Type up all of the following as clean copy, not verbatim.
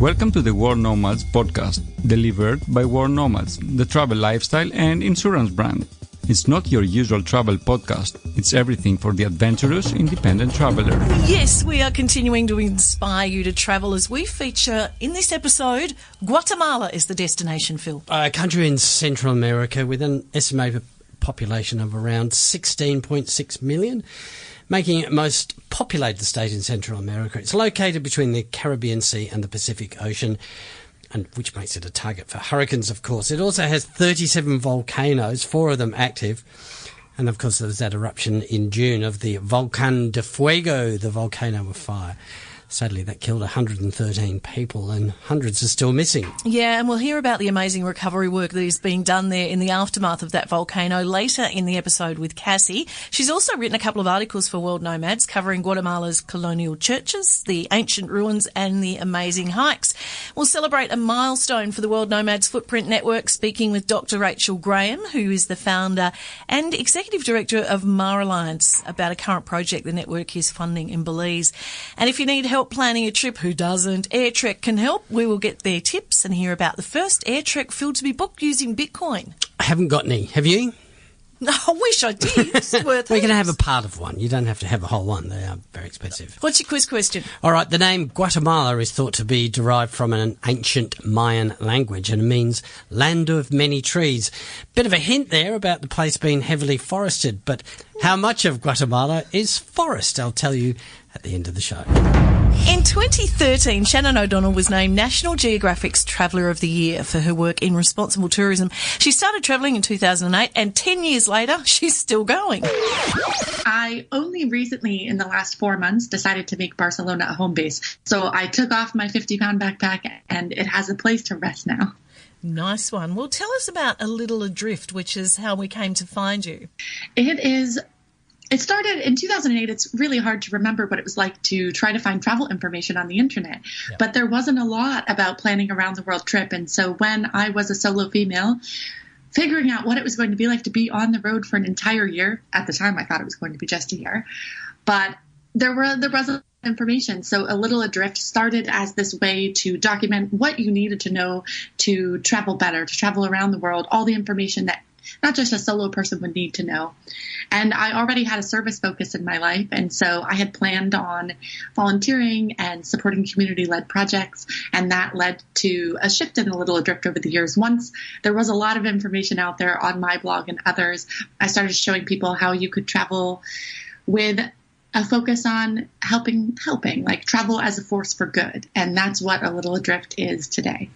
Welcome to the World Nomads podcast, delivered by World Nomads, the travel lifestyle and insurance brand. It's not your usual travel podcast. It's everything for the adventurous, independent traveler. Yes, we are continuing to inspire you to travel as we feature in this episode, Guatemala is the destination, Phil. A country in Central America with an estimated population of around 16.6 million. Making it most populated state in Central America. It's located between the Caribbean Sea and the Pacific Ocean, and which makes it a target for hurricanes, of course. It also has 37 volcanoes, 4 of them active. And, of course, there was that eruption in June of the Volcán de Fuego, the volcano of fire. Sadly, that killed 113 people and hundreds are still missing. Yeah, and we'll hear about the amazing recovery work that is being done there in the aftermath of that volcano later in the episode with Cassie. She's also written a couple of articles for World Nomads covering Guatemala's colonial churches, the ancient ruins and the amazing hikes. We'll celebrate a milestone for the World Nomads Footprint Network, speaking with Dr. Rachel Graham, who is the founder and executive director of Mar Alliance, about a current project the network is funding in Belize. And if you need help planning a trip, who doesn't? AirTrek can help. We will get their tips and hear about the first AirTrek field to be booked using Bitcoin. I haven't got any. Have you? No, I wish I did. It's worth We're going to have a part of one. You don't have to have a whole one. They are very expensive. What's your quiz question? All right. The name Guatemala is thought to be derived from an ancient Mayan language and means land of many trees. Bit of a hint there about the place being heavily forested, but how much of Guatemala is forest? I'll tell you at the end of the show. In 2013, Shannon O'Donnell was named National Geographic's Traveller of the Year for her work in responsible tourism. She started travelling in 2008 and 10 years later, she's still going. I only recently, in the last 4 months, decided to make Barcelona a home base. So I took off my 50-pound backpack and it has a place to rest now. Nice one. Well, tell us about A Little Adrift, which is how we came to find you. It started in 2008. It's really hard to remember what it was like to try to find travel information on the internet. Yep. But there wasn't a lot about planning a round-the-world trip. And so when I was a solo female, figuring out what it was going to be like to be on the road for an entire year, at the time I thought it was going to be just a year, but there wasn't information. So A Little Adrift started as this way to document what you needed to know to travel better, to travel around the world, all the information that not just a solo person would need to know. And I already had a service focus in my life, and so I had planned on volunteering and supporting community-led projects, and that led to a shift in A Little Adrift over the years. Once there was a lot of information out there on my blog and others, I started showing people how you could travel with a focus on helping, like travel as a force for good, and that's what A Little Adrift is today.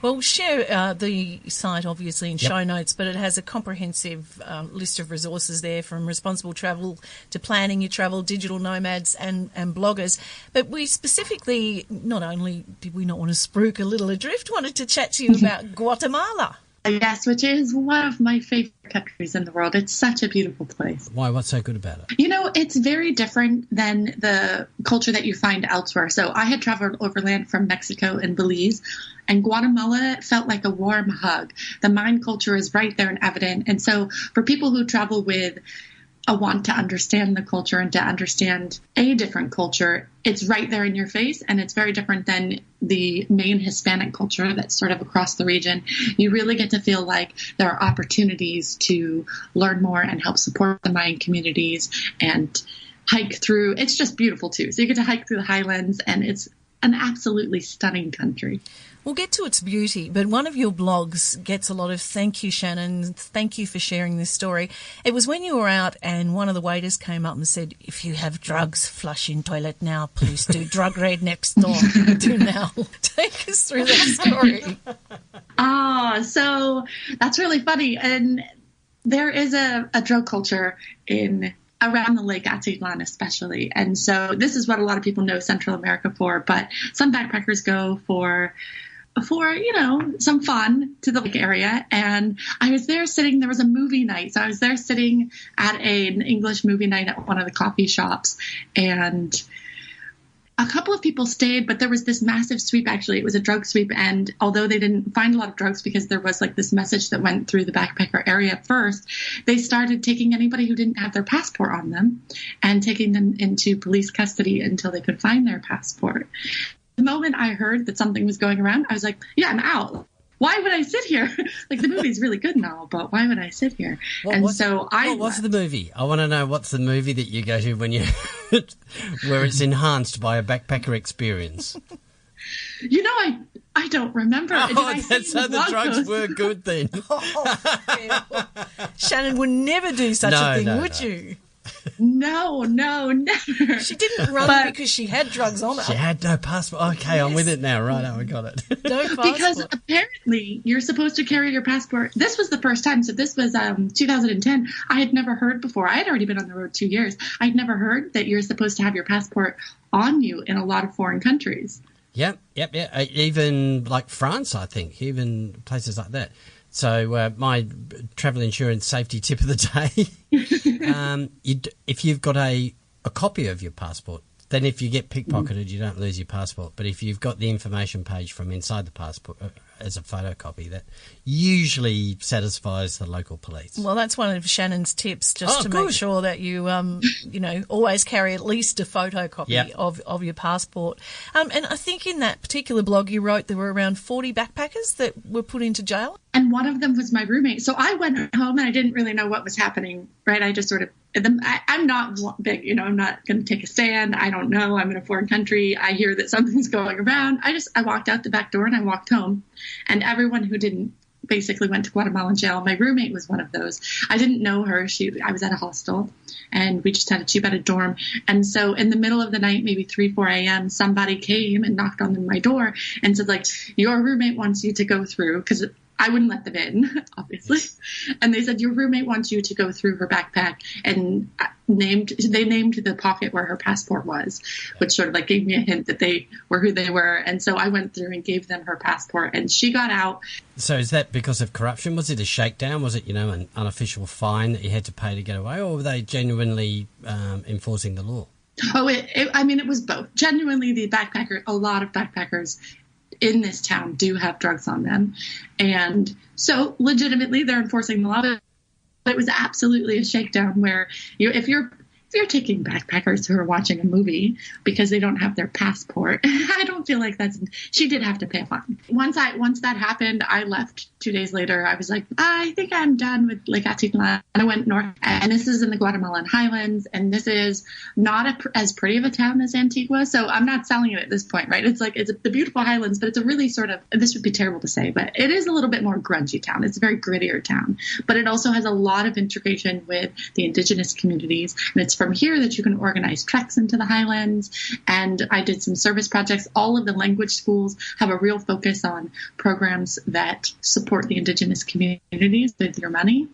Well, share the site, obviously, in show notes, but it has a comprehensive list of resources there, from responsible travel to planning your travel, digital nomads and bloggers. But we specifically, not only did we not want to spruik A Little Adrift, wanted to chat to you about Guatemala. Yes, which is one of my favorite countries in the world. It's such a beautiful place. Why? What's so good about it? You know, it's very different than the culture that you find elsewhere. So I had traveled overland from Mexico and Belize, and Guatemala felt like a warm hug. The Mayan culture is right there and evident. And so for people who travel with a want to understand the culture and to understand a different culture, it's right there in your face, and it's very different than the main Hispanic culture that's sort of across the region. You really get to feel like there are opportunities to learn more and help support the Mayan communities and hike through. It's just beautiful too. So you get to hike through the highlands, and it's an absolutely stunning country. We'll get to its beauty, but one of your blogs gets a lot of thank you, Shannon. Thank you for sharing this story. It was when you were out and one of the waiters came up and said, if you have drugs, flush in toilet now. Please do. Drug raid next door. Do now. Take us through that story. So that's really funny. And there is a drug culture around the Lake Atitlan especially. And so this is what a lot of people know Central America for, but some backpackers go for some fun to the lake area. And I was there there was a movie night. So I was there sitting at an English movie night at one of the coffee shops, and a couple of people stayed, but there was this massive sweep. Actually, it was a drug sweep. And although they didn't find a lot of drugs because there was like this message that went through the backpacker area first, they started taking anybody who didn't have their passport on them and taking them into police custody until they could find their passport. the moment I heard that something was going around, I was like, yeah, I'm out. Why would I sit here? Like, the movie's really good and all, but why would I sit here? What was the movie? I want to know what's the movie that you go to when you where it's enhanced by a backpacker experience. You know, I don't remember. So the drugs were good then. Shannon would never do such a thing, would you? No, never. She didn't run because she had drugs on her. She had no passport. Okay, yes. I'm with it now. Right, I got it. No passport. Because apparently you're supposed to carry your passport. This was the first time. So this was 2010. I had never heard before. I had already been on the road 2 years. I'd never heard that you're supposed to have your passport on you in a lot of foreign countries. Yep. Even like France, I think, even places like that. So my travel insurance safety tip of the day, if you've got a copy of your passport, then if you get pickpocketed, you don't lose your passport. But if you've got the information page from inside the passport as a photocopy, that usually satisfies the local police. Well, that's one of Shannon's tips, just to make sure that you, always carry at least a photocopy of your passport. And I think in that particular blog you wrote there were around 40 backpackers that were put into jail. And one of them was my roommate. So I went home and I didn't really know what was happening, right? I just sort of, I'm not big, I'm not going to take a stand. I don't know. I'm in a foreign country. I hear that something's going around. I walked out the back door and I walked home. And everyone who didn't basically went to Guatemala jail. My roommate was one of those. I didn't know her. I was at a hostel and we just had a 2-bedded dorm. And so in the middle of the night, maybe 3, 4 a.m., somebody came and knocked on my door and said, like, your roommate wants you to go through, because I wouldn't let them in, obviously. And they said, your roommate wants you to go through her backpack, and they named the pocket where her passport was, which sort of like gave me a hint that they were who they were. And so I went through and gave them her passport, and she got out. So is that because of corruption? Was it a shakedown? Was it, an unofficial fine that you had to pay to get away, or were they genuinely enforcing the law? Oh, it was both. Genuinely, a lot of backpackers in this town do have drugs on them. And so legitimately they're enforcing the law. But it was absolutely a shakedown where if you're taking backpackers who are watching a movie because they don't have their passport, I don't feel like she did have to pay a fine. Once that happened, I left 2 days later. I was like, I think I'm done with Lake Atitlan. And I went north, and this is in the Guatemalan highlands, and this is not as pretty of a town as Antigua. So I'm not selling it at this point, right? It's the beautiful highlands, but it's a really sort of, this would be terrible to say, but it is a little bit more grungy town. It's a very grittier town, but it also has a lot of integration with the indigenous communities. And it's from here that you can organize treks into the highlands. And I did some service projects. All of the language schools have a real focus on programs that support the indigenous communities with your money.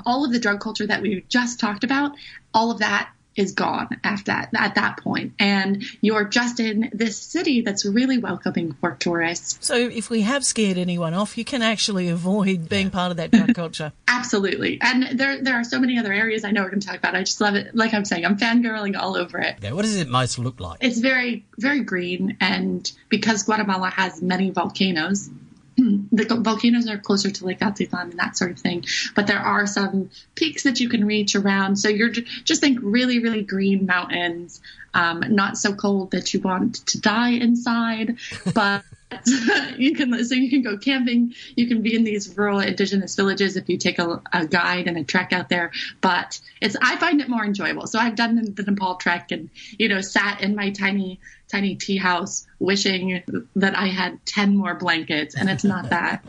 All of the drug culture that we just talked about, all of that is gone at that point. And you're just in this city that's really welcoming for tourists. So if we have scared anyone off, you can actually avoid being part of that drug culture. Absolutely. And there are so many other areas I know we're going to talk about. I just love it. Like I'm saying, I'm fangirling all over it. Yeah, what does it most look like? It's very, very green. And because Guatemala has many volcanoes, the volcanoes are closer to Lake Atitlan and that sort of thing. But there are some peaks that you can reach around. So you're just think really, really green mountains, not so cold that you want to die inside, but you can go camping. You can be in these rural indigenous villages if you take a guide and a trek out there. But I find it more enjoyable. So I've done the Nepal trek and, sat in my tiny tea house wishing that I had 10 more blankets, and it's not that.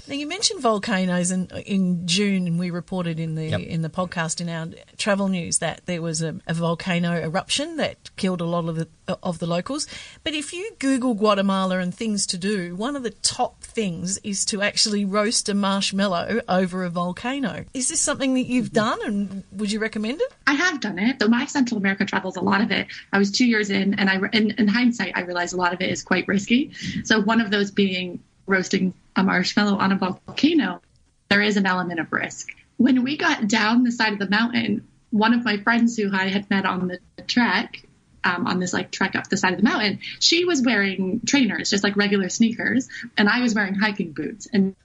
Now, you mentioned volcanoes, and in June we reported in the podcast in our travel news that there was a volcano eruption that killed a lot of the locals. But if you Google Guatemala and things to do, one of the top things is to actually roast a marshmallow over a volcano. Is this something that you've done, and would you recommend it? I have done it. So my Central America travels, a lot of it, I was 2 years in, and in hindsight, I realized a lot of it is quite risky. So one of those being roasting a marshmallow on a volcano. There is an element of risk. When we got down the side of the mountain, one of my friends who I had met on the trek, on this trek up the side of the mountain, she was wearing trainers, just like regular sneakers, and I was wearing hiking boots. And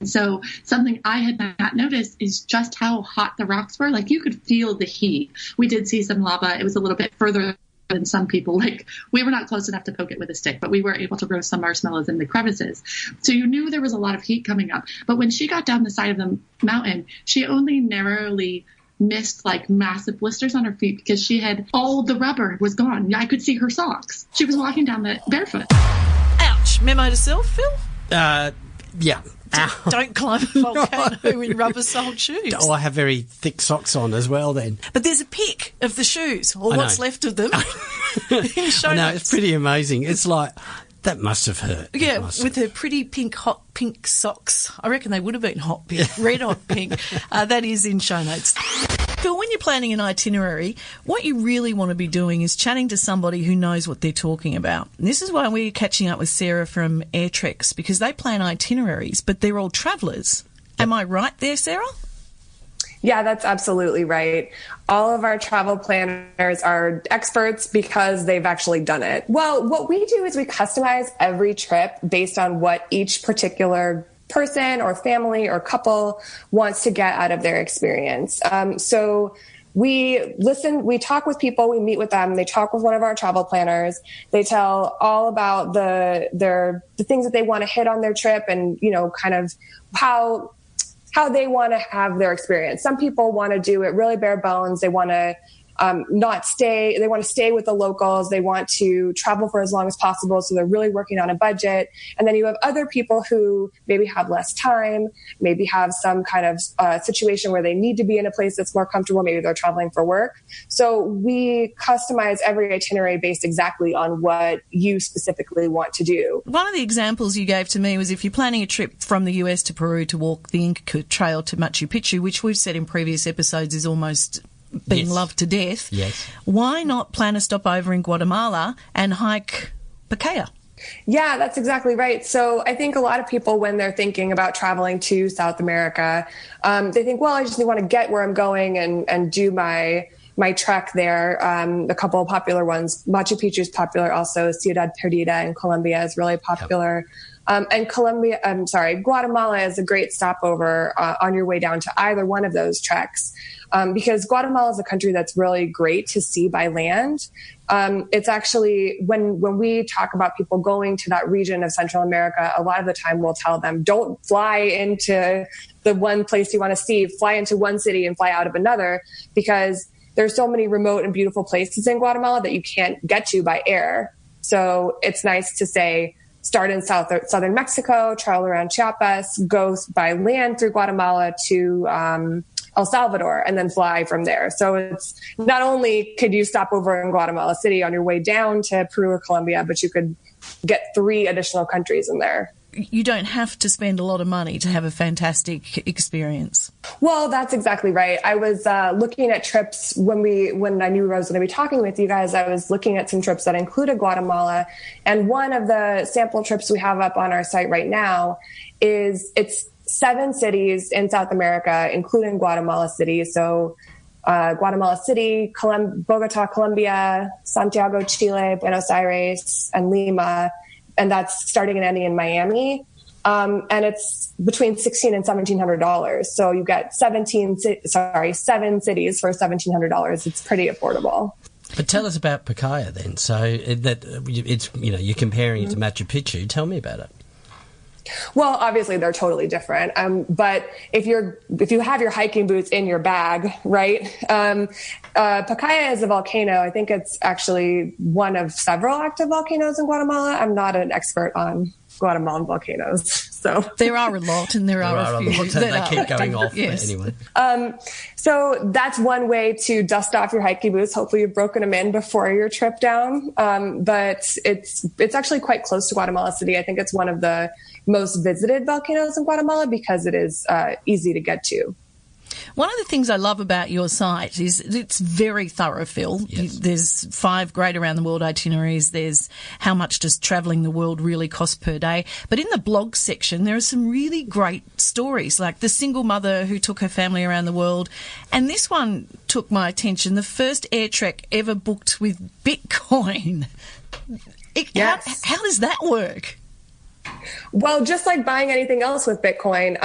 so something I had not noticed is just how hot the rocks were. Like, you could feel the heat. We did see some lava. It was a little bit further than some people. Like, we were not close enough to poke it with a stick, but we were able to roast some marshmallows in the crevices. So you knew there was a lot of heat coming up. But when she got down the side of the mountain, she only narrowly missed like massive blisters on her feet because she had all the rubber was gone. I could see her socks. She was walking down the barefoot. Ouch. Memo to self, Phil? Yeah. Don't climb a volcano in rubber-soled shoes. Oh, I have very thick socks on as well then. But there's a pic of the shoes, or what's left of them. I know, it's pretty amazing. It's like, that must have hurt. Yeah, with her pretty hot pink socks. I reckon they would have been hot pink, red hot pink. That is in show notes. Phil, when you're planning an itinerary, what you really want to be doing is chatting to somebody who knows what they're talking about. And this is why we're catching up with Sarah from AirTreks, because they plan itineraries, but they're all travellers. Yep. Am I right there, Sarah? Yeah, that's absolutely right. All of our travel planners are experts because they've actually done it. Well, what we do is we customize every trip based on what each particular person or family or couple wants to get out of their experience. So we listen, we talk with people, we meet with them, they talk with one of our travel planners, they tell all about the things that they want to hit on their trip and, you know, kind of how they want to have their experience. Some people want to do it really bare bones. They want to they want to stay with the locals. They want to travel for as long as possible. So they're really working on a budget. And then you have other people who maybe have less time, maybe have some kind of situation where they need to be in a place that's more comfortable. Maybe they're traveling for work. So we customize every itinerary based exactly on what you specifically want to do. One of the examples you gave to me was if you're planning a trip from the US to Peru to walk the Inca Trail to Machu Picchu, which we've said in previous episodes is almost being loved to death. Yes. Why not plan a stopover in Guatemala and hike Pacaya? Yeah, that's exactly right. So I think a lot of people, when they're thinking about traveling to South America, they think, well, I just want to get where I'm going and do my trek there. A couple of popular ones. Machu Picchu is popular also. Ciudad Perdida in Colombia is really popular. And Guatemala is a great stopover on your way down to either one of those treks. Because Guatemala is a country that's really great to see by land. It's actually, when we talk about people going to that region of Central America, a lot of the time we'll tell them, don't fly into the one place you want to see, fly into one city and fly out of another, because there's so many remote and beautiful places in Guatemala that you can't get to by air. So it's nice to say, start in southern Mexico, travel around Chiapas, go by land through Guatemala to El Salvador, and then fly from there. So it's not only could you stop over in Guatemala City on your way down to Peru or Colombia, but you could get 3 additional countries in there. You don't have to spend a lot of money to have a fantastic experience. Well, that's exactly right. I was looking at trips when I knew I was going to be talking with you guys. I was looking at some trips that included Guatemala, and one of the sample trips we have up on our site right now it's 7 cities in South America, including Guatemala City. So Guatemala City, Bogota, Colombia, Santiago, Chile, Buenos Aires, and Lima. And that's starting and ending in Miami. And it's between $1,600 and $1,700. So you get 7 cities for $1,700. It's pretty affordable. But tell us about Pacaya then. So it's, you're comparing it to Machu Picchu. Tell me about it. Well, obviously they're totally different. But if you have your hiking boots in your bag, right? Pacaya is a volcano. I think it's actually one of several active volcanoes in Guatemala. I'm not an expert on Guatemalan volcanoes, so there are a lot, and there are a few that keep going off. Yes. Anyway, so that's one way to dust off your hiking boots. Hopefully, you've broken them in before your trip down. But it's actually quite close to Guatemala City. I think it's one of the most visited volcanoes in Guatemala because it is easy to get to. One of the things I love about your site is it's very thorough, Phil. Yes. There's 5 great around the world itineraries. There's how much does travelling the world really cost per day. But in the blog section, there are some really great stories, like the single mother who took her family around the world. And this one took my attention, the first air trek ever booked with Bitcoin. Yes. How does that work? Well, just like buying anything else with Bitcoin,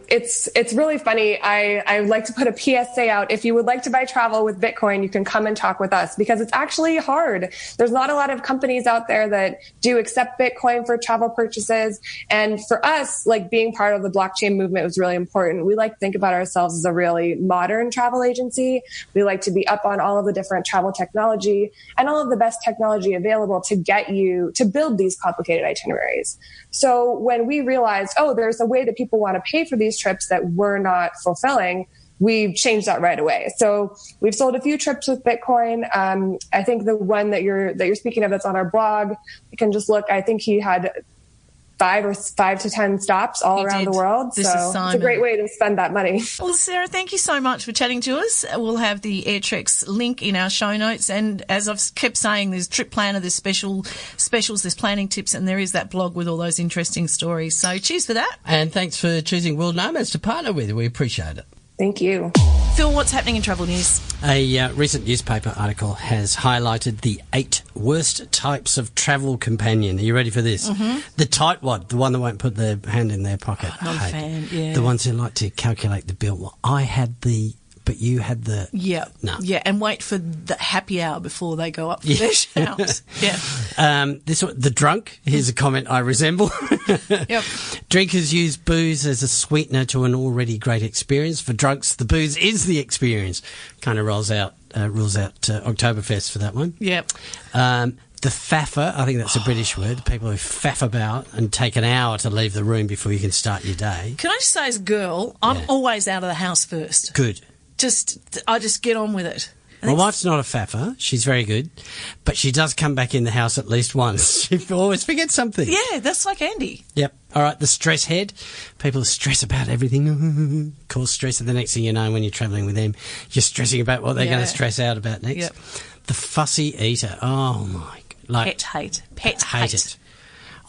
it's really funny. I like to put a PSA out. If you would like to buy travel with Bitcoin, you can come and talk with us because it's actually hard. There's not a lot of companies out there that do accept Bitcoin for travel purchases. And for us, like being part of the blockchain movement was really important. We like to think about ourselves as a really modern travel agency. We like to be up on all of the different travel technology and all of the best technology available to get you to build these complicated itineraries. So when we realized, there's a way that people want to pay for these trips that we're not fulfilling, we changed that right away. So we've sold a few trips with Bitcoin. I think the one that you're speaking of that's on our blog, you can just look. I think he had 5 to 10 stops all around the world. So it's a great way to spend that money. Well, Sarah, thank you so much for chatting to us. We'll have the AirTreks link in our show notes. And as I've kept saying, there's Trip Planner, there's specials, there's planning tips, and there is that blog with all those interesting stories. So cheers for that. And thanks for choosing World Nomads to partner with. We appreciate it. Thank you. Phil, what's happening in travel news? A recent newspaper article has highlighted the 8 worst types of travel companion. Are you ready for this? Mm-hmm. The tightwad, the one that won't put their hand in their pocket. Not a fan, yeah. The ones who like to calculate the bill. Well, I had but you had the... Yeah. No. Yeah, and wait for the happy hour before they go up for their showers. Yeah. The drunk, here's a comment I resemble. Yep. Drinkers use booze as a sweetener to an already great experience. For drunks, the booze is the experience. Kind of rules out Oktoberfest for that one. Yep. The faffer, I think that's a British word, people who faff about and take an hour to leave the room before you can start your day. Can I just say, as a girl, I'm always out of the house first. Good. I just get on with it. My wife's not a faffer. She's very good. But she does come back in the house at least once. She always forgets something. Yeah, that's like Andy. Yep. All right, the stress head. People stress about everything. Cause stress, and the next thing you know, when you're travelling with them, you're stressing about what they're going to stress out about next. Yep. The fussy eater. Oh, my... Pet hate. Hate it.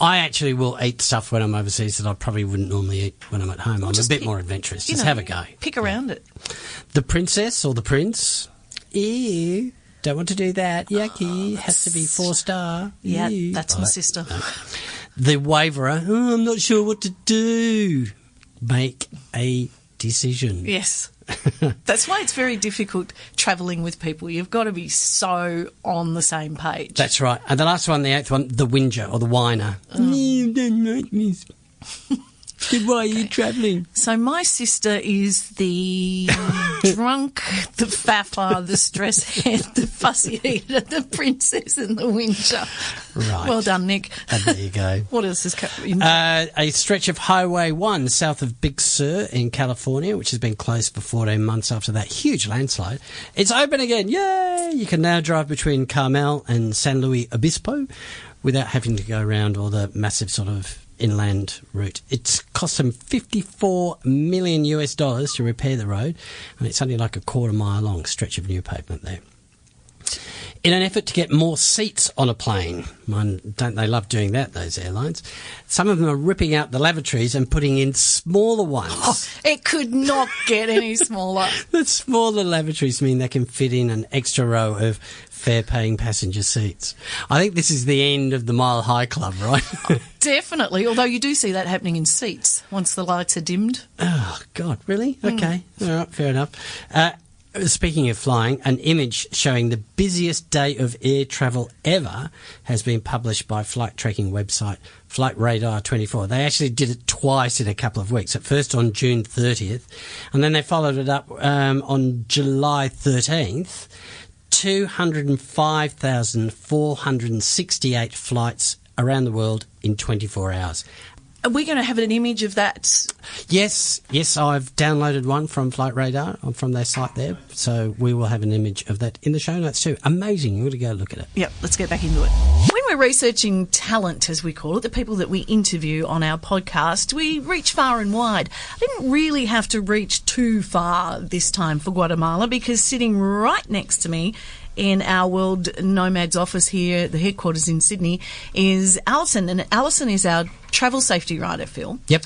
I actually will eat stuff when I'm overseas that I probably wouldn't normally eat when I'm at home. I'm a bit more adventurous. Just have a go. Pick around it. The princess or the prince. Ew. Don't want to do that. Yucky. Has to be 4-star. Yeah, Ew. that's my sister. No. The waverer. I'm not sure what to do. Make a decision. Yes. That's why it's very difficult travelling with people. You've got to be so on the same page. That's right. And the last one, the 8th one, the whinger or the whiner. You don't like me. Then why are you travelling? So my sister is the drunk, the faffer, the stress head, the fussy eater, the princess and the whinger. Right. Well done, Nick. And there you go. What else is a stretch of Highway 1 south of Big Sur in California, which has been closed for 14 months after that huge landslide. It's open again. Yay! You can now drive between Carmel and San Luis Obispo without having to go around all the massive sort of inland route. It's cost them $54 million to repair the road, and it's only like a quarter-mile long stretch of new pavement there. In an effort to get more seats on a plane, don't they love doing that, those airlines? Some of them are ripping out the lavatories and putting in smaller ones. Oh, it could not get any smaller. The smaller lavatories mean they can fit in an extra row of fare-paying passenger seats. I think this is the end of the Mile High Club, right? Definitely, although you do see that happening in seats once the lights are dimmed. Oh, God, really? Okay, all right, fair enough. Speaking of flying, an image showing the busiest day of air travel ever has been published by flight tracking website Flight Radar 24. They actually did it twice in a couple of weeks. At first on June 30th, and then they followed it up on July 13th. 205,468 flights around the world in 24 hours. Are we going to have an image of that? Yes, I've downloaded one from Flight Radar, from their site there, so we will have an image of that in the show notes too. Amazing, you've got to go look at it. Yep, let's get back into it. When we're researching talent, as we call it, the people that we interview on our podcast, we reach far and wide. I didn't really have to reach too far this time for Guatemala, because sitting right next to me in our World Nomads office here, the headquarters in Sydney, is Alison. And Alison is our travel safety writer, Phil. Yep.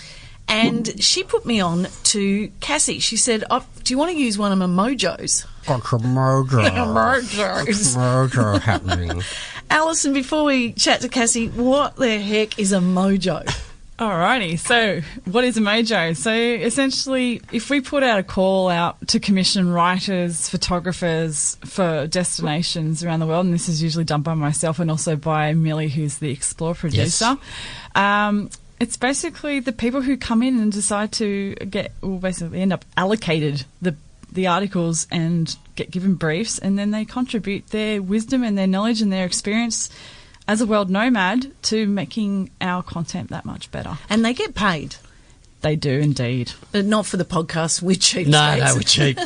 And she put me on to Cassie. She said, do you want to use one of my mojos? Got your mojo. Mojos. Mojo happening. Alison, before we chat to Cassie, what the heck is a mojo? Alrighty, so what is a mojo? So essentially, if we put out a call out to commission writers, photographers for destinations around the world, and this is usually done by myself and also by Millie, who's the Explore producer, it's basically the people who come in and decide to basically end up allocated the articles and get given briefs, and then they contribute their wisdom and their knowledge and their experience as a world nomad to making our content that much better. And they get paid. They do indeed. But not for the podcast. We're cheap. No, we're cheap.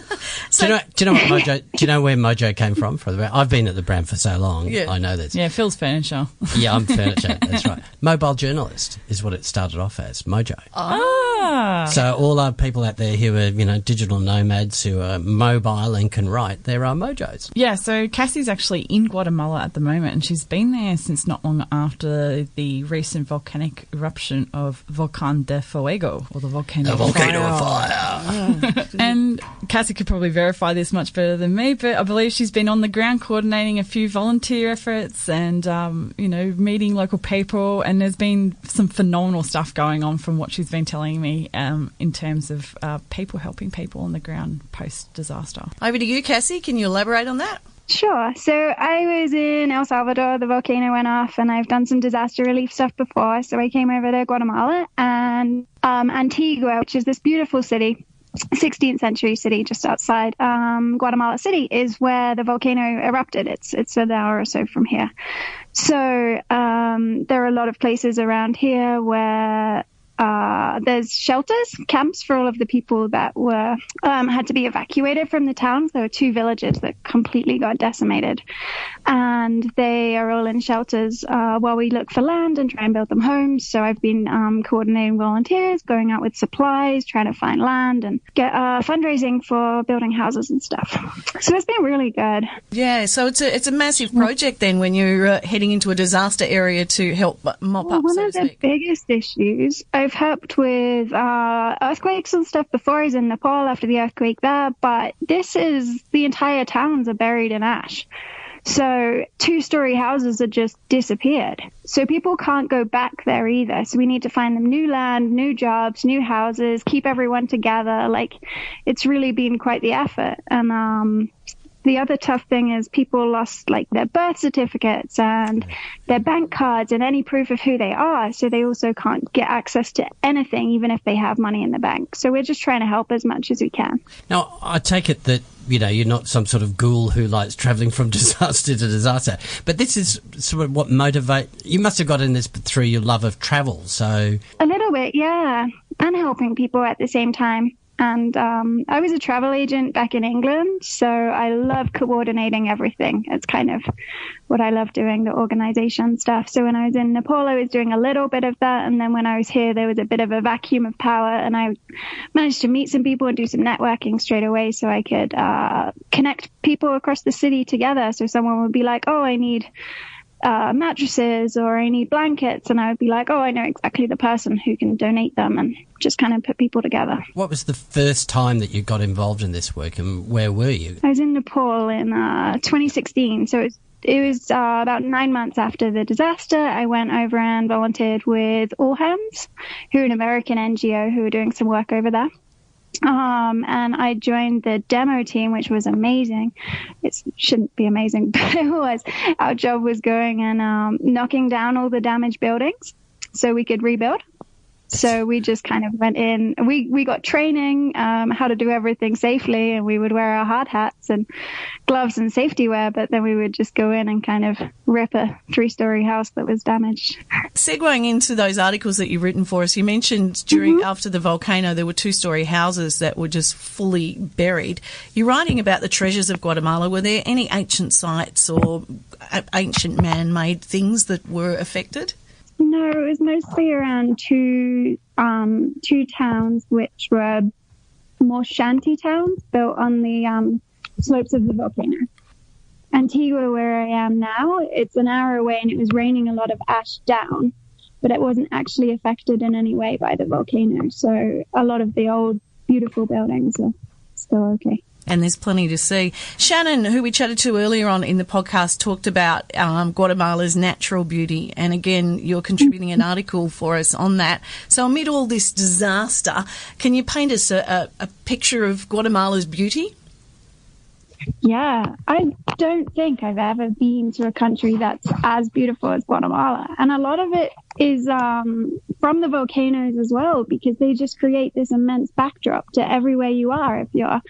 So, do you know what Mojo? Do you know where Mojo came from? I've been at the brand for so long. Yeah. I know this. Yeah, Phil's furniture. Yeah, I'm furniture. That's right. Mobile journalist is what it started off as. Mojo. Ah. So all our people out there who are, digital nomads who are mobile and can write, there are Mojos. Yeah, so Cassie's actually in Guatemala at the moment, and she's been there since not long after the recent volcanic eruption of Volcán de Fuego, or the volcano of fire. And Cassie could probably verify this much better than me, but I believe she's been on the ground coordinating a few volunteer efforts and, meeting local people, and there's been some phenomenal stuff going on from what she's been telling me in terms of people helping people on the ground post-disaster. Over to you, Cassie. Can you elaborate on that? Sure. So I was in El Salvador, the volcano went off, and I've done some disaster relief stuff before. So I came over to Guatemala and Antigua, which is this beautiful city, 16th century city just outside Guatemala City, is where the volcano erupted. It's an hour or so from here. So there are a lot of places around here where there's shelters, camps for all of the people that were had to be evacuated from the towns. There were 2 villages that completely got decimated, and they are all in shelters while we look for land and try and build them homes. So I've been coordinating volunteers, going out with supplies, trying to find land and get fundraising for building houses and stuff. So it's been really good. Yeah, so it's a massive project then when you're heading into a disaster area to help mop up, one so of to the speak. biggest issues, I've helped with earthquakes and stuff before. I was in Nepal after the earthquake there, but the entire towns are buried in ash. So 2-story houses have just disappeared. So people can't go back there either. So we need to find them new land, new jobs, new houses, keep everyone together. Like, it's really been quite the effort. And the other tough thing is people lost their birth certificates and their bank cards and any proof of who they are. So they also can't get access to anything, even if they have money in the bank. So we're just trying to help as much as we can. Now, I take it that, you're not some sort of ghoul who likes travelling from disaster to disaster. But this is sort of what you must have gotten this through your love of travel, so... A little bit, yeah. And helping people at the same time. And I was a travel agent back in England, so I love coordinating everything. It's kind of what I love doing, the organization stuff. So when I was in Nepal, I was doing a little bit of that. And then when I was here, there was a bit of a vacuum of power. And I managed to meet some people and do some networking straight away so I could connect people across the city together. So someone would be like, oh, I need mattresses or I need blankets, and I would be like, oh, I know exactly the person who can donate them, and just kind of put people together. What was the first time that you got involved in this work, and where were you? I was in Nepal in 2016, so it was about 9 months after the disaster. I went over and volunteered with All Hands, who are an American NGO who are doing some work over there. And I joined the demo team, which was amazing. It shouldn't be amazing, but it was. Our job was going and knocking down all the damaged buildings so we could rebuild. So we just kind of went in. We got training how to do everything safely, and we would wear our hard hats and gloves and safety wear, but then we would just go in and kind of rip a 3-story house that was damaged. Segueing into those articles that you've written for us, you mentioned after the volcano there were 2-story houses that were just fully buried. You're writing about the treasures of Guatemala. Were there any ancient sites or ancient man-made things that were affected? No, it was mostly around two towns, which were more shanty towns built on the slopes of the volcano. Antigua, where I am now, it's an hour away, and it was raining a lot of ash down, but it wasn't actually affected in any way by the volcano. So a lot of the old, beautiful buildings are still okay. And there's plenty to see. Shannon, who we chatted to earlier on in the podcast, talked about Guatemala's natural beauty. And again, you're contributing an article for us on that. So amid all this disaster, can you paint us a picture of Guatemala's beauty? Yeah, I don't think I've ever been to a country that's as beautiful as Guatemala. And a lot of it is from the volcanoes as well, because they just create this immense backdrop to everywhere you are. If you're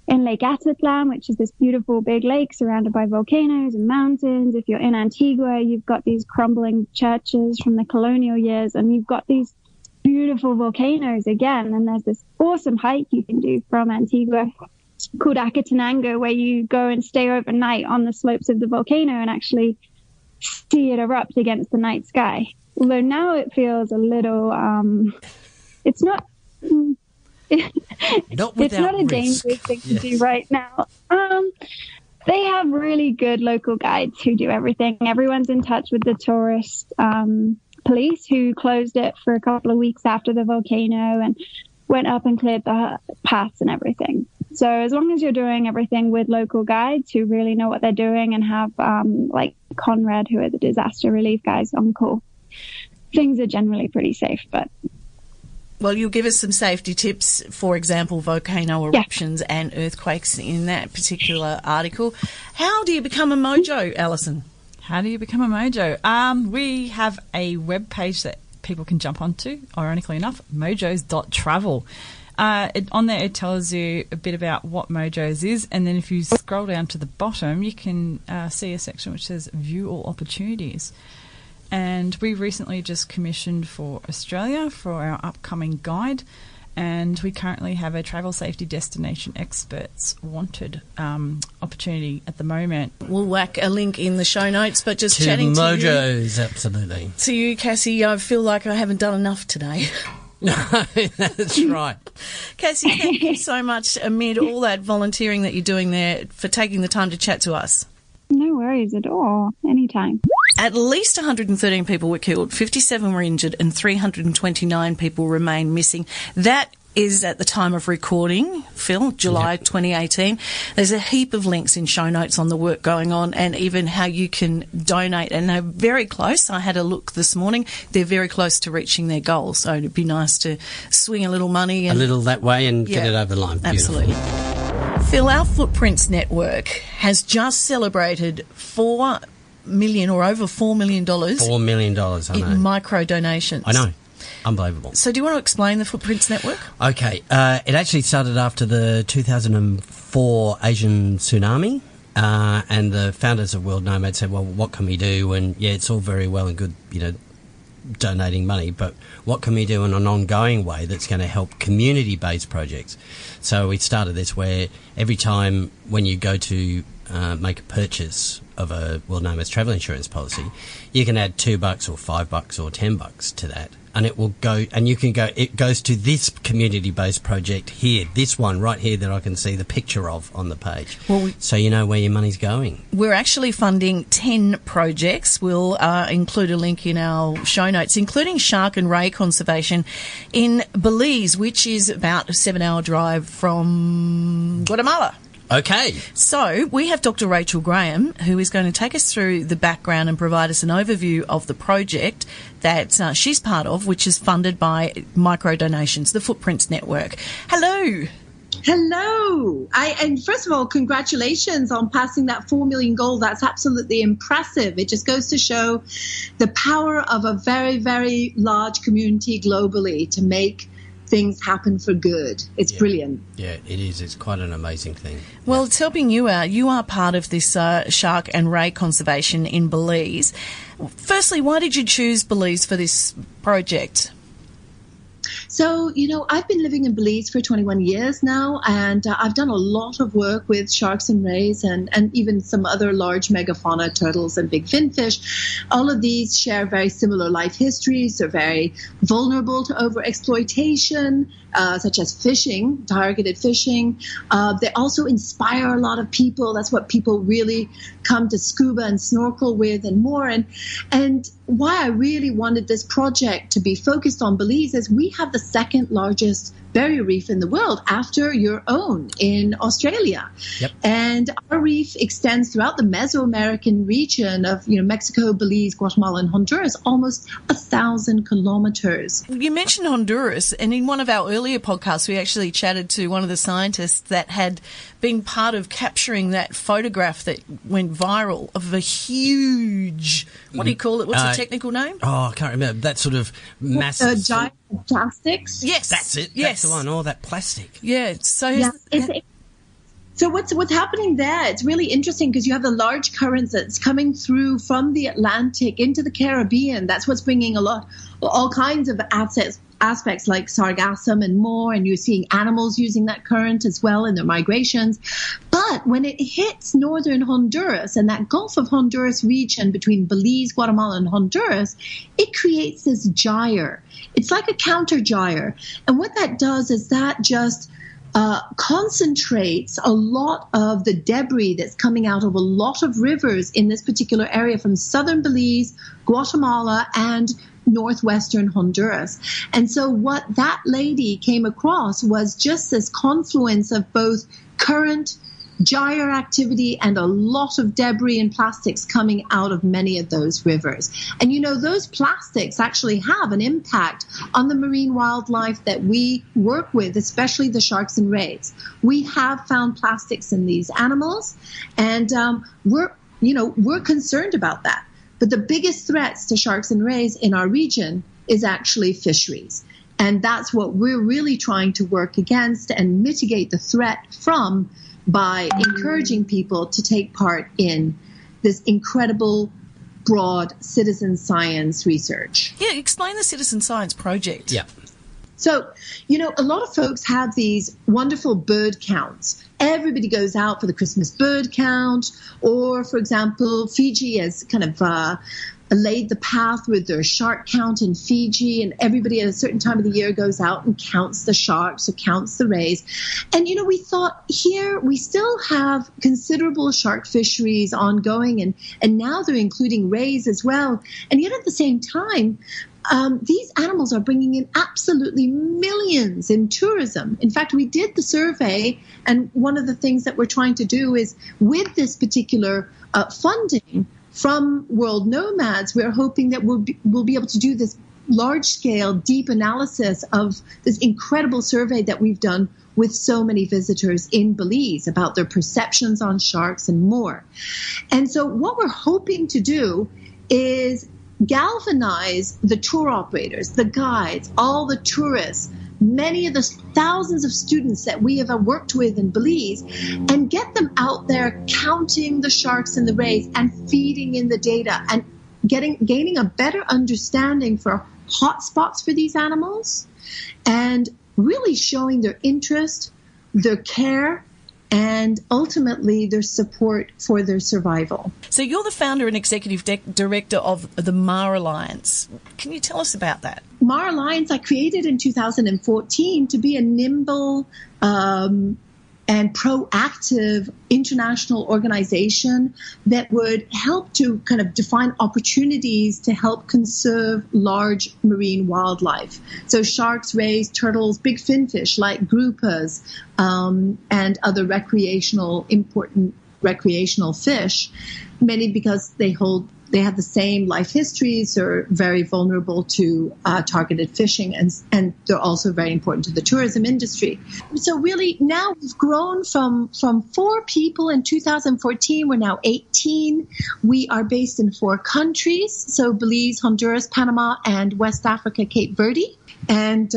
in Lake Atitlan, which is this beautiful big lake surrounded by volcanoes and mountains. If you're in Antigua, you've got these crumbling churches from the colonial years, and you've got these beautiful volcanoes again. And there's this awesome hike you can do from Antigua called Acatenango, where you go and stay overnight on the slopes of the volcano and actually see it erupt against the night sky. Although now it feels a little, it's not a dangerous thing to do right now. They have really good local guides who do everything. Everyone's in touch with the tourist police, who closed it for a couple of weeks after the volcano and went up and cleared the paths and everything. So as long as you're doing everything with local guides who really know what they're doing and have like Conrad, who are the disaster relief guys, on call, things are generally pretty safe. But well, you'll give us some safety tips, for example, volcano eruptions and earthquakes in that particular article. How do you become a mojo, Alison? How do you become a mojo? We have a web page that people can jump onto, ironically enough, mojos.travel. On there, it tells you a bit about what Mojos is, and then if you scroll down to the bottom, you can see a section which says View All Opportunities. And we recently just commissioned for Australia for our upcoming guide, and we currently have a travel safety destination experts wanted opportunity at the moment. We'll whack a link in the show notes, but just to chatting Mojos, to you, absolutely. To you, Cassie, I feel like I haven't done enough today. No, that's right. Cassie, thank you so much amid all that volunteering that you're doing there for taking the time to chat to us. No worries at all. Anytime. At least 113 people were killed, 57 were injured, and 329 people remain missing. That is at the time of recording, Phil, July 2018. There's a heap of links in show notes on the work going on and even how you can donate. And they're very close. I had a look this morning. They're very close to reaching their goal. So it'd be nice to swing a little money. And, a little that way and get it over the line. Beautiful. Absolutely. Phil, our Footprints Network has just celebrated $4 million or over $4 million. $4 million, I know. In micro donations. I know. Unbelievable. So do you want to explain the Footprints Network? Okay. It actually started after the 2004 Asian tsunami, and the founders of World Nomads said, well, what can we do? And, yeah, it's all very well and good, donating money, but what can we do in an ongoing way that's going to help community-based projects? So we started this where every time when you go to make a purchase of a World Nomads travel insurance policy, you can add $2 or $5 or $10 to that. And it will go, and you can go, it goes to this community-based project here, this one right here that I can see the picture of on the page. Well, so you know where your money's going. We're actually funding 10 projects. We'll include a link in our show notes, including shark and ray conservation in Belize, which is about a 7-hour drive from Guatemala. Okay. So we have Dr. Rachel Graham, who is going to take us through the background and provide us an overview of the project that she's part of, which is funded by micro donations, the Footprints Network. Hello. Hello. And first of all, congratulations on passing that 4 million goal. That's absolutely impressive. It just goes to show the power of a very, very large community globally to make things happen for good. It's brilliant. Yeah, it is. It's quite an amazing thing. Well, it's helping you out. You are part of this shark and ray conservation in Belize. Firstly, why did you choose Belize for this project? So, I've been living in Belize for 21 years now, and I've done a lot of work with sharks and rays and even some other large megafauna, turtles and big finfish. All of these share very similar life histories. They're very vulnerable to overexploitation, such as fishing, targeted fishing. They also inspire a lot of people. That's what people really come to scuba and snorkel with and more. And why I really wanted this project to be focused on Belize is we have the second largest barrier reef in the world after your own in Australia. Yep. And our reef extends throughout the Mesoamerican region of, Mexico, Belize, Guatemala, and Honduras, almost 1,000 kilometers. You mentioned Honduras, and in one of our earlier podcasts, we actually chatted to one of the scientists that had been part of capturing that photograph that went viral of a huge, what do you call it? What's the technical name? Oh, I can't remember. That sort of massive... giant plastics. Yes. That's it. Yes. That's the one. All that plastic. Yeah. So So what's happening there? It's really interesting because you have the large currents that's coming through from the Atlantic into the Caribbean. That's what's bringing all kinds of aspects like sargassum and more, and you're seeing animals using that current as well in their migrations. But when it hits northern Honduras and that Gulf of Honduras region between Belize, Guatemala, and Honduras, it creates this gyre. It's like a counter gyre. And what that does is that just concentrates a lot of the debris that's coming out of a lot of rivers in this particular area from southern Belize, Guatemala, and northwestern Honduras. And so what that lady came across was just this confluence of both current, gyre activity, and a lot of debris and plastics coming out of many of those rivers. And those plastics actually have an impact on the marine wildlife that we work with, especially the sharks and rays. We have found plastics in these animals, and we're concerned about that. But the biggest threats to sharks and rays in our region is actually fisheries. And that's what we're really trying to work against and mitigate the threat from by encouraging people to take part in this incredible, broad citizen science research. Yeah, explain the Citizen Science Project. Yeah. So, a lot of folks have these wonderful bird counts. Everybody goes out for the Christmas bird count, or, for example, Fiji has kind of laid the path with their shark count in Fiji, and everybody at a certain time of the year goes out and counts the sharks or counts the rays. And, we thought here we still have considerable shark fisheries ongoing, and now they're including rays as well. And yet at the same time, these animals are bringing in absolutely millions in tourism. In fact, we did the survey, and one of the things that we're trying to do is with this particular funding from World Nomads, we're hoping that we'll be able to do this large-scale, deep analysis of this incredible survey that we've done with so many visitors in Belize about their perceptions on sharks and more. And so what we're hoping to do is galvanize the tour operators, the guides, all the tourists, many of the thousands of students that we have worked with in Belize, and get them out there counting the sharks and the rays and feeding in the data and gaining a better understanding for hotspots for these animals, and really showing their interest, their care, and ultimately their support for their survival. So you're the founder and executive director of the Mar Alliance. Can you tell us about that? Mar Alliance I created in 2014 to be a nimble and proactive international organization that would help to kind of define opportunities to help conserve large marine wildlife. So sharks, rays, turtles, big finfish like groupers, and other important recreational fish, many because they have the same life histories, are very vulnerable to targeted fishing, and they're also very important to the tourism industry. So really now we've grown from 4 people in 2014, we're now 18. We are based in 4 countries, so Belize, Honduras, Panama, and West Africa, Cape Verde. And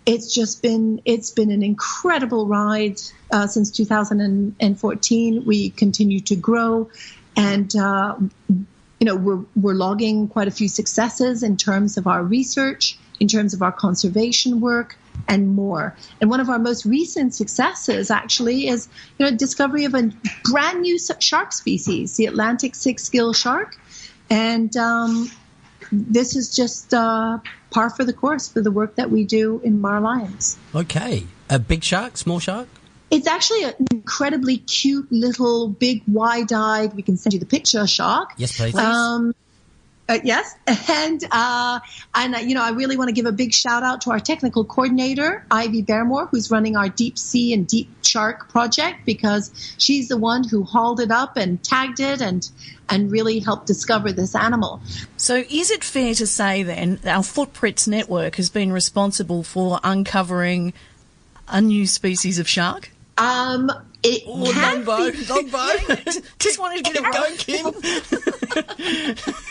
it's been an incredible ride since 2014. We continue to grow, and we're logging quite a few successes in terms of our research, in terms of our conservation work, and more. And one of our most recent successes actually is discovery of a brand new shark species, the Atlantic six-gill shark, and this is just par for the course for the work that we do in Mar Alliance. Okay. A big shark, small shark? It's actually an incredibly cute little, big, wide-eyed, we can send you the picture, shark. Yes, please. Yes. And I really want to give a big shout out to our technical coordinator, Ivy Baremore, who's running our deep sea and deep shark project, because she's the one who hauled it up and tagged it and really helped discover this animal. So is it fair to say then our Footprints Network has been responsible for uncovering a new species of shark? It can be. Just wanted to get it going, Kim.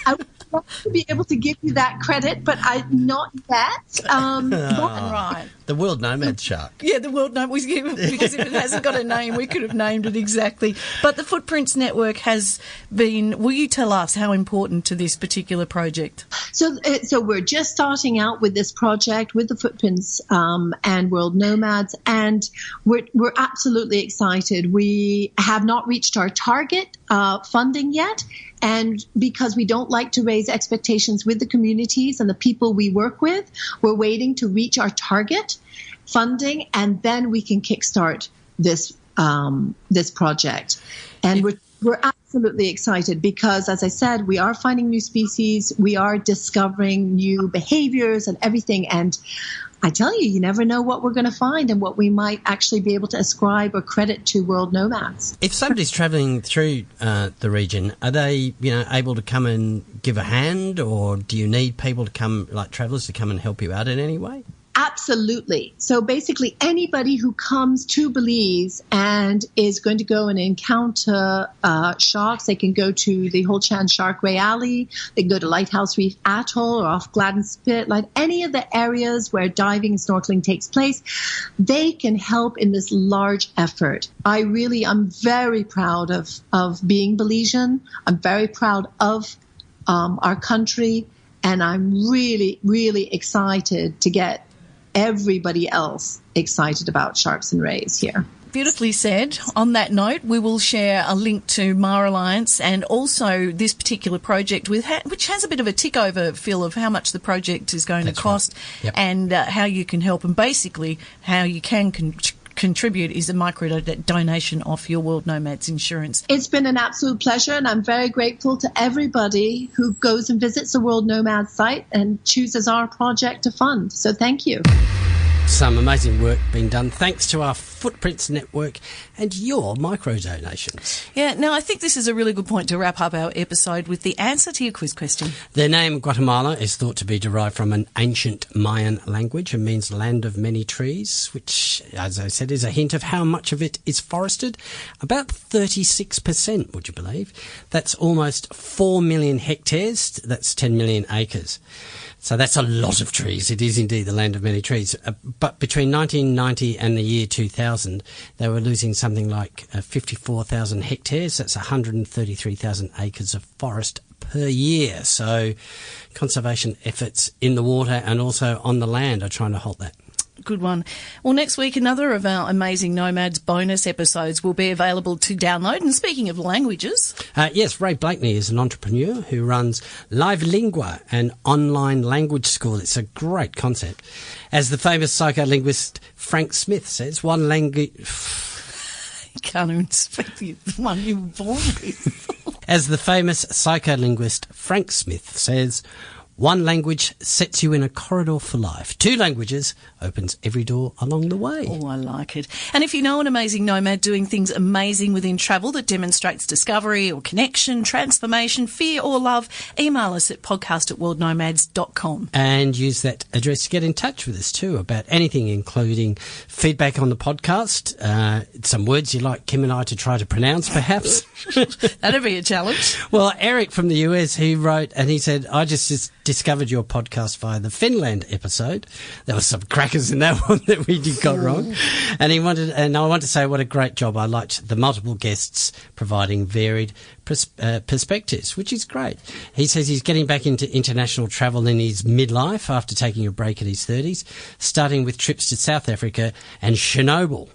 I would love to be able to give you that credit, but not yet. Right. The world-nomads shark. Yeah, the world-nomads, because if it hasn't got a name, we could have named it exactly. But the Footprints Network has been, will you tell us how important to this particular project? So we're just starting out with this project with the Footprints and World Nomads, and we're absolutely excited. We have not reached our target funding yet, and because we don't like to raise expectations with the communities and the people we work with, we're waiting to reach our target funding, and then we can kickstart this project. And we're absolutely excited because, as I said, we are finding new species, we are discovering new behaviors and everything. And I tell you, you never know what we're going to find and what we might actually be able to ascribe or credit to world nomads. If somebody's travelling through the region, are they, able to come and give a hand, or do you need people to come, like travellers, to come and help you out in any way? Absolutely. So basically anybody who comes to Belize and is going to go and encounter sharks, they can go to the Ho-Chan Shark Ray Alley, they can go to Lighthouse Reef Atoll or off Gladden Spit, like any of the areas where diving and snorkeling takes place, they can help in this large effort. I'm very proud of being Belizean. I'm very proud of our country, and I'm really, really excited to get everybody else excited about sharks and rays here. Beautifully said. On that note, we will share a link to Mar Alliance and also this particular project, which has a bit of a tick over, Phil, of how much the project is going to cost. Right. Yep. And how you can help, and basically how you can contribute is a micro donation off your World Nomads insurance. It's been an absolute pleasure, and I'm very grateful to everybody who goes and visits the World Nomads site and chooses our project to fund. So thank you. Some amazing work being done thanks to our Footprints Network and your micro donations. Yeah, now I think this is a really good point to wrap up our episode with the answer to your quiz question. The name Guatemala is thought to be derived from an ancient Mayan language and means land of many trees, which, as I said, is a hint of how much of it is forested. About 36%, would you believe? That's almost 4 million hectares. That's 10 million acres. So that's a lot of trees. It is indeed the land of many trees. But between 1990 and the year 2000, they were losing something like 54,000 hectares. That's 133,000 acres of forest per year. So conservation efforts in the water and also on the land are trying to halt that. Good one. Well, next week, another of our Amazing Nomads bonus episodes will be available to download. And speaking of languages... yes, Ray Blakeney is an entrepreneur who runs Live Lingua, an online language school. It's a great concept. As the famous psycholinguist Frank Smith says, one language... You can't even speak the one you were born with. As the famous psycholinguist Frank Smith says... One language sets you in a corridor for life. 2 languages opens every door along the way. Oh, I like it. And if you know an amazing nomad doing things amazing within travel that demonstrates discovery or connection, transformation, fear or love, email us at podcast@worldnomads.com. And use that address to get in touch with us too about anything, including feedback on the podcast, some words you'd like Kim and I to try to pronounce, perhaps. That'd be a challenge. Well, Eric from the US, he wrote and he said, I just discovered your podcast via the Finland episode. There was some crackers in that one that we got wrong. And I want to say what a great job. I liked the multiple guests providing varied perspectives, which is great. He says he's getting back into international travel in his midlife after taking a break in his 30s, starting with trips to South Africa and Chernobyl.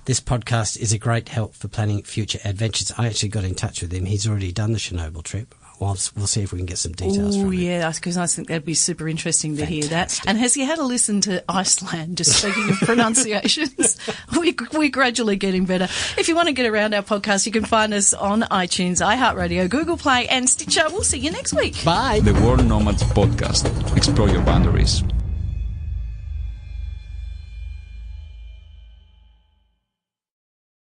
This podcast is a great help for planning future adventures. I actually got in touch with him. He's already done the Chernobyl trip. we'll see if we can get some details from him. Yeah, because I think that'd be super interesting to hear that. And has he had a listen to Iceland, just speaking of pronunciations? We're gradually getting better. If you want to get around our podcast, you can find us on iTunes, iHeartRadio, Google Play and Stitcher. We'll see you next week. Bye. The World Nomads Podcast. Explore your boundaries.